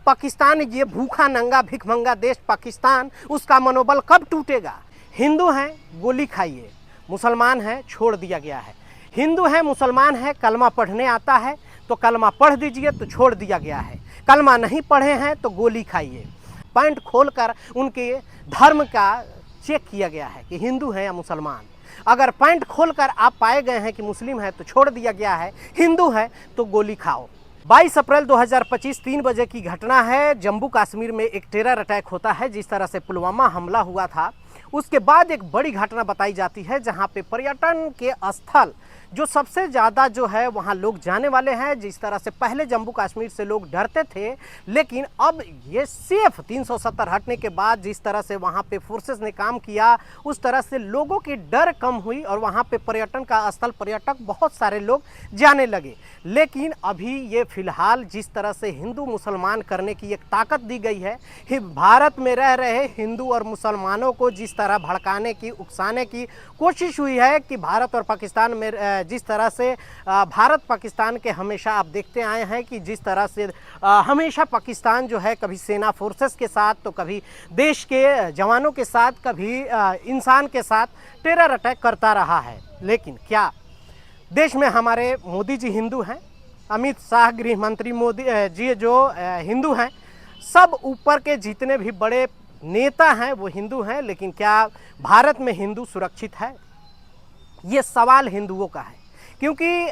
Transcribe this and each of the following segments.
पाकिस्तान, ये भूखा नंगा भिखमंगा देश पाकिस्तान, उसका मनोबल कब टूटेगा? हिंदू हैं गोली खाइए, मुसलमान हैं छोड़ दिया गया है। हिंदू हैं मुसलमान हैं, कलमा पढ़ने आता है तो कलमा पढ़ दीजिए तो छोड़ दिया गया है। कलमा नहीं पढ़े हैं तो गोली खाइए। पैंट खोलकर उनके धर्म का चेक किया गया है कि हिंदू हैं या मुसलमान। अगर पैंट खोलकर आप पाए गए हैं कि मुस्लिम है तो छोड़ दिया गया है, हिंदू है तो गोली खाओ। 22 अप्रैल 2025 3 बजे की घटना है। जम्मू कश्मीर में एक टेरर अटैक होता है। जिस तरह से पुलवामा हमला हुआ था, उसके बाद एक बड़ी घटना बताई जाती है जहां पे पर्यटन के स्थल जो सबसे ज़्यादा जो है वहाँ लोग जाने वाले हैं। जिस तरह से पहले जम्मू कश्मीर से लोग डरते थे, लेकिन अब ये सिर्फ 370 हटने के बाद जिस तरह से वहाँ पे फोर्सेस ने काम किया, उस तरह से लोगों की डर कम हुई और वहाँ पे पर्यटन का स्थल, पर्यटक बहुत सारे लोग जाने लगे। लेकिन अभी ये फिलहाल जिस तरह से हिंदू मुसलमान करने की एक ताकत दी गई है, भारत में रह रहे हिंदू और मुसलमानों को जिस तरह भड़काने की, उकसाने की कोशिश हुई है कि भारत और पाकिस्तान में जिस तरह से भारत पाकिस्तान के हमेशा आप देखते आए हैं कि जिस तरह से हमेशा पाकिस्तान जो है कभी सेना फोर्सेस के साथ तो कभी देश के जवानों के साथ, कभी इंसान के साथ टेरर अटैक करता रहा है। लेकिन क्या देश में हमारे मोदी जी हिंदू हैं? अमित शाह गृह मंत्री मोदी जी जो हिंदू हैं, सब ऊपर के जितने भी बड़े नेता हैं वो हिंदू हैं। लेकिन क्या भारत में हिंदू सुरक्षित है? ये सवाल हिंदुओं का है, क्योंकि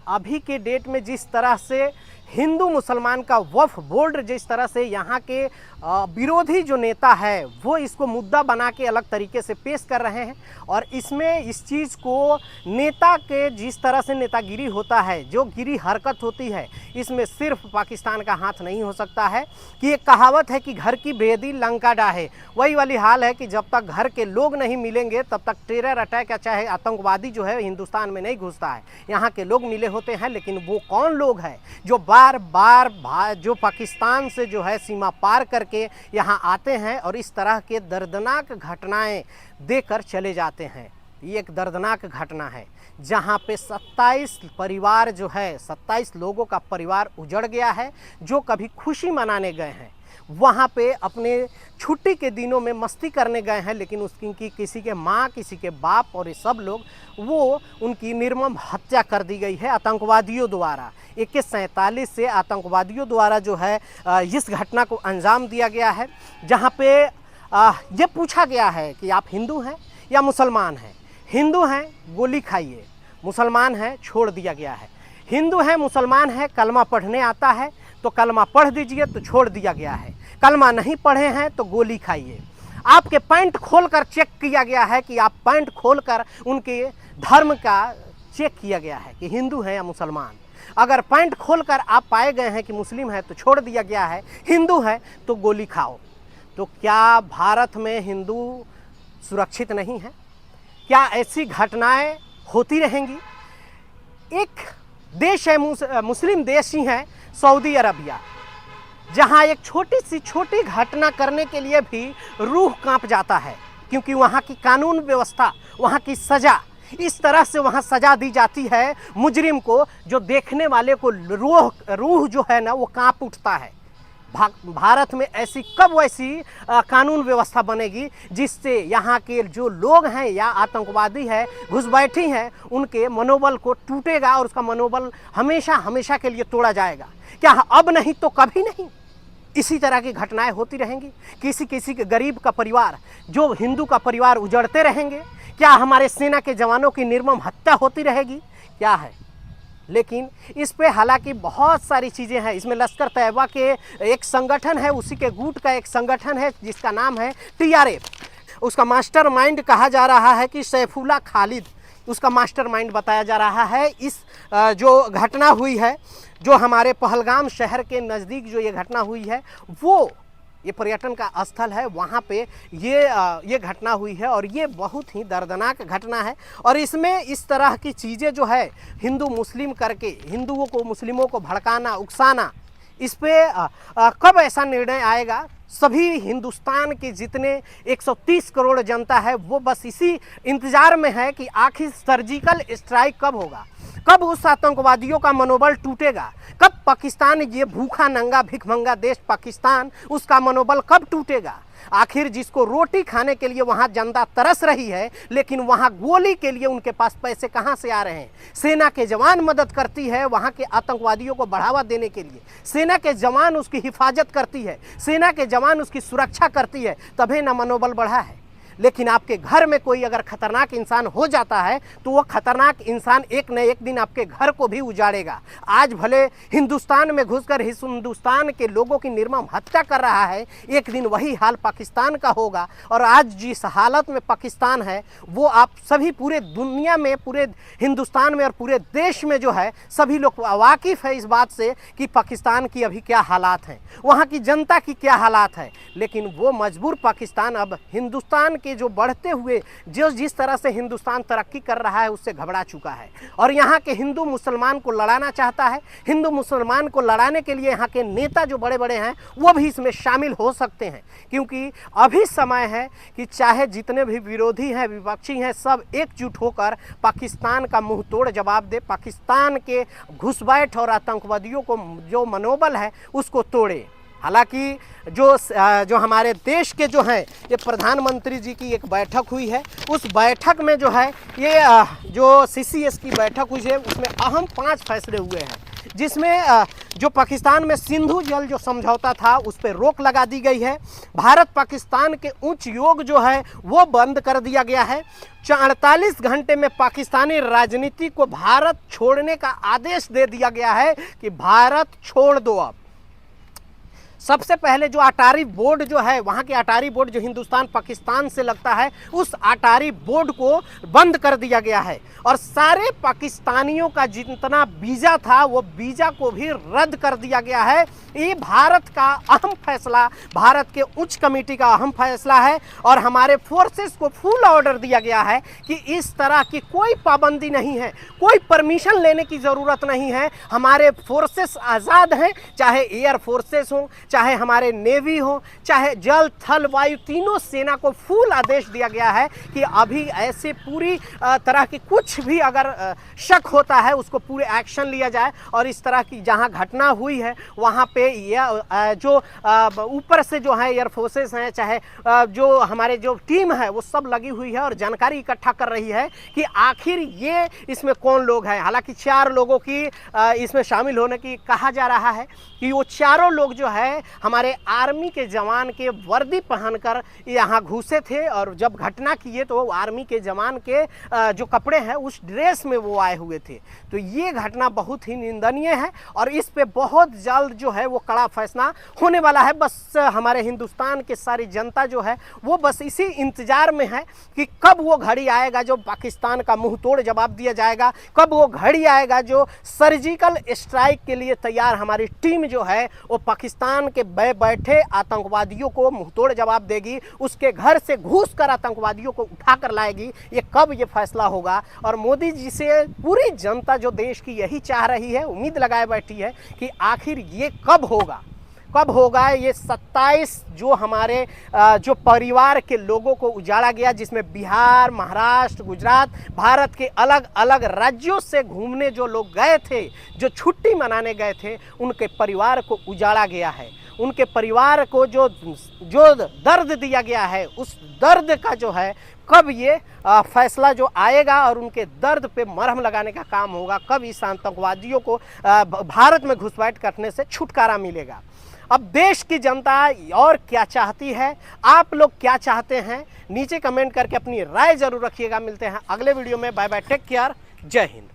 अभी के डेट में जिस तरह से हिंदू मुसलमान का वक्फ बोर्ड, जिस तरह से यहाँ के विरोधी जो नेता है वो इसको मुद्दा बना के अलग तरीके से पेश कर रहे हैं। और इसमें इस चीज़ को नेता के जिस तरह से नेतागिरी होता है, जो गिरी हरकत होती है, इसमें सिर्फ पाकिस्तान का हाथ नहीं हो सकता है। कि एक कहावत है कि घर की बेदी लंका डाहे, वही वाली हाल है कि जब तक घर के लोग नहीं मिलेंगे तब तक टेरर अटैक या चाहे आतंकवादी जो है हिंदुस्तान में नहीं घुसता है। यहाँ के लोग मिले होते हैं, लेकिन वो कौन लोग हैं जो बार बार जो पाकिस्तान से जो है सीमा पार करके यहाँ आते हैं और इस तरह के दर्दनाक घटनाएं देकर चले जाते हैं। ये एक दर्दनाक घटना है जहाँ पे 27 परिवार जो है, 27 लोगों का परिवार उजड़ गया है। जो कभी खुशी मनाने गए हैं, वहाँ पे अपने छुट्टी के दिनों में मस्ती करने गए हैं, लेकिन उसकी किसी के माँ, किसी के बाप और ये सब लोग, वो उनकी निर्मम हत्या कर दी गई है आतंकवादियों द्वारा। 2147 से आतंकवादियों द्वारा जो है इस घटना को अंजाम दिया गया है, जहाँ पे ये पूछा गया है कि आप हिंदू हैं या मुसलमान हैं। हिंदू हैं गोली खाइए, मुसलमान हैं छोड़ दिया गया है। हिंदू हैं मुसलमान हैं, कलमा पढ़ने आता है तो कलमा पढ़ दीजिए तो छोड़ दिया गया है। कलमा नहीं पढ़े हैं तो गोली खाइए। आपके पैंट खोलकर चेक किया गया है कि आप पैंट खोलकर उनके धर्म का चेक किया गया है कि हिंदू हैं या मुसलमान। अगर पैंट खोलकर आप पाए गए हैं कि मुस्लिम है तो छोड़ दिया गया है, हिंदू है तो गोली खाओ। तो क्या भारत में हिंदू सुरक्षित नहीं है? क्या ऐसी घटनाएं होती रहेंगी? एक देश है, मुस्लिम देश ही है सऊदी अरबिया, जहां एक छोटी घटना करने के लिए भी रूह कांप जाता है, क्योंकि वहां की कानून व्यवस्था, वहां की सजा, इस तरह से वहां सजा दी जाती है मुजरिम को, जो देखने वाले को रूह जो है ना वो कांप उठता है। भारत में ऐसी कब वैसी कानून व्यवस्था बनेगी जिससे यहाँ के जो लोग हैं या आतंकवादी है, घुसपैठी हैं, उनके मनोबल को टूटेगा और उसका मनोबल हमेशा हमेशा के लिए तोड़ा जाएगा? क्या अब नहीं तो कभी नहीं इसी तरह की घटनाएं होती रहेंगी? किसी के गरीब का परिवार, जो हिंदू का परिवार उजड़ते रहेंगे? क्या हमारे सेना के जवानों की निर्मम हत्या होती रहेगी? क्या है? लेकिन इस पे हालांकि बहुत सारी चीज़ें हैं। इसमें लश्कर तैयबा के एक संगठन है, उसी के गुट का एक संगठन है जिसका नाम है TRF। उसका मास्टरमाइंड कहा जा रहा है कि सैफुल्ला खालिद उसका मास्टरमाइंड बताया जा रहा है। इस जो घटना हुई है, जो हमारे पहलगाम शहर के नज़दीक जो ये घटना हुई है, वो ये पर्यटन का स्थल है, वहाँ पे ये घटना हुई है और ये बहुत ही दर्दनाक घटना है। और इसमें इस तरह की चीज़ें जो है हिंदू मुस्लिम करके हिंदुओं को मुस्लिमों को भड़काना, उकसाना, इस पे कब ऐसा निर्णय आएगा? सभी हिंदुस्तान के जितने 130 करोड़ जनता है वो बस इसी इंतज़ार में है कि आखिर सर्जिकल स्ट्राइक कब होगा। कब उस आतंकवादियों का मनोबल टूटेगा? कब पाकिस्तान, ये भूखा नंगा भिखमंगा देश पाकिस्तान, उसका मनोबल कब टूटेगा? आखिर जिसको रोटी खाने के लिए वहां जनता तरस रही है, लेकिन वहां गोली के लिए उनके पास पैसे कहां से आ रहे हैं? सेना के जवान मदद करती है वहां के आतंकवादियों को बढ़ावा देने के लिए, सेना के जवान उसकी हिफाजत करती है, सेना के जवान उसकी सुरक्षा करती है, तभी ना मनोबल बढ़ा है। लेकिन आपके घर में कोई अगर खतरनाक इंसान हो जाता है तो वो खतरनाक इंसान एक न एक दिन आपके घर को भी उजाड़ेगा। आज भले हिंदुस्तान में घुसकर हिंदुस्तान के लोगों की निर्मम हत्या कर रहा है, एक दिन वही हाल पाकिस्तान का होगा। और आज जिस हालत में पाकिस्तान है वो आप सभी पूरे दुनिया में, पूरे हिंदुस्तान में और पूरे देश में जो है सभी लोग वाकिफ़ है इस बात से कि पाकिस्तान की अभी क्या हालात हैं, वहाँ की जनता की क्या हालात है। लेकिन वो मजबूर पाकिस्तान अब हिंदुस्तान के जो बढ़ते हुए जिस तरह से हिंदुस्तान तरक्की कर रहा है उससे घबरा चुका है और यहाँ के हिंदू मुसलमान को लड़ाना चाहता है। हिंदू मुसलमान को लड़ाने के लिए यहाँ के नेता जो बड़े बड़े हैं वो भी इसमें शामिल हो सकते हैं, क्योंकि अभी समय है कि चाहे जितने भी विरोधी हैं, विपक्षी हैं, सब एकजुट होकर पाकिस्तान का मुंह तोड़ जवाब दे, पाकिस्तान के घुसपैठ और आतंकवादियों को जो मनोबल है उसको तोड़े। हालांकि जो हमारे देश के जो हैं ये प्रधानमंत्री जी की एक बैठक हुई है, उस बैठक में जो है ये जो CCS की बैठक हुई है उसमें अहम 5 फैसले हुए हैं, जिसमें जो पाकिस्तान में सिंधु जल जो समझौता था उस पर रोक लगा दी गई है। भारत पाकिस्तान के उच्च योग जो है वो बंद कर दिया गया है। 48 घंटे में पाकिस्तानी राजनीति को भारत छोड़ने का आदेश दे दिया गया है कि भारत छोड़ दो। अब सबसे पहले जो अटारी बोर्ड जो है, वहाँ के अटारी बोर्ड जो हिंदुस्तान पाकिस्तान से लगता है, उस अटारी बोर्ड को बंद कर दिया गया है और सारे पाकिस्तानियों का जितना वीज़ा था वो वीज़ा को भी रद्द कर दिया गया है। ये भारत का अहम फैसला, भारत के उच्च कमेटी का अहम फैसला है और हमारे फोर्सेस को फुल ऑर्डर दिया गया है कि इस तरह की कोई पाबंदी नहीं है, कोई परमिशन लेने की ज़रूरत नहीं है। हमारे फोर्सेस आज़ाद हैं, चाहे एयर फोर्सेस हों, चाहे हमारे नेवी हो, चाहे जल थल वायु, तीनों सेना को फुल आदेश दिया गया है कि अभी ऐसे पूरी तरह की कुछ भी अगर शक होता है उसको पूरे एक्शन लिया जाए। और इस तरह की जहां घटना हुई है वहां पे जो ऊपर से जो है एयर फोर्सेस हैं, चाहे जो हमारे जो टीम है वो सब लगी हुई है और जानकारी इकट्ठा कर रही है कि आखिर ये इसमें कौन लोग हैं। हालांकि 4 लोगों की इसमें शामिल होने की कहा जा रहा है कि वो चारों लोग जो है हमारे आर्मी के जवान के वर्दी पहनकर यहाँ घुसे थे और जब घटना किए तो वो आर्मी के जवान के जो कपड़े हैं उस ड्रेस में वो आए हुए थे। तो ये घटना बहुत ही निंदनीय है और इस पे बहुत जल्द जो है वो कड़ा फैसला होने वाला है। बस हमारे हिंदुस्तान के सारी जनता जो है वो बस इसी इंतजार में है कि कब वो घड़ी आएगा जो पाकिस्तान का मुंह तोड़ जवाब दिया जाएगा, कब वो घड़ी आएगा जो सर्जिकल स्ट्राइक के लिए तैयार हमारी टीम जो है वो पाकिस्तान के बैठे आतंकवादियों को मुंहतोड़ जवाब देगी, उसके घर से घुस कर आतंकवादियों को उठा कर लाएगी। ये कब ये फैसला होगा? और मोदी जी से पूरी जनता जो देश की यही चाह रही है, उम्मीद लगाए बैठी है कि आखिर ये कब होगा, कब होगा। ये 27 जो हमारे जो परिवार के लोगों को उजाड़ा गया, जिसमें बिहार, महाराष्ट्र, गुजरात, भारत के अलग अलग राज्यों से घूमने जो लोग गए थे, जो छुट्टी मनाने गए थे, उनके परिवार को उजाड़ा गया है। उनके परिवार को जो दर्द दिया गया है, उस दर्द का जो है कब ये फैसला जो आएगा और उनके दर्द पे मरहम लगाने का काम होगा, कब इस आतंकवादियों को भारत में घुसपैठ करने से छुटकारा मिलेगा। अब देश की जनता और क्या चाहती है, आप लोग क्या चाहते हैं, नीचे कमेंट करके अपनी राय जरूर रखिएगा। मिलते हैं अगले वीडियो में। बाय बाय, टेक केयर, जय हिंद।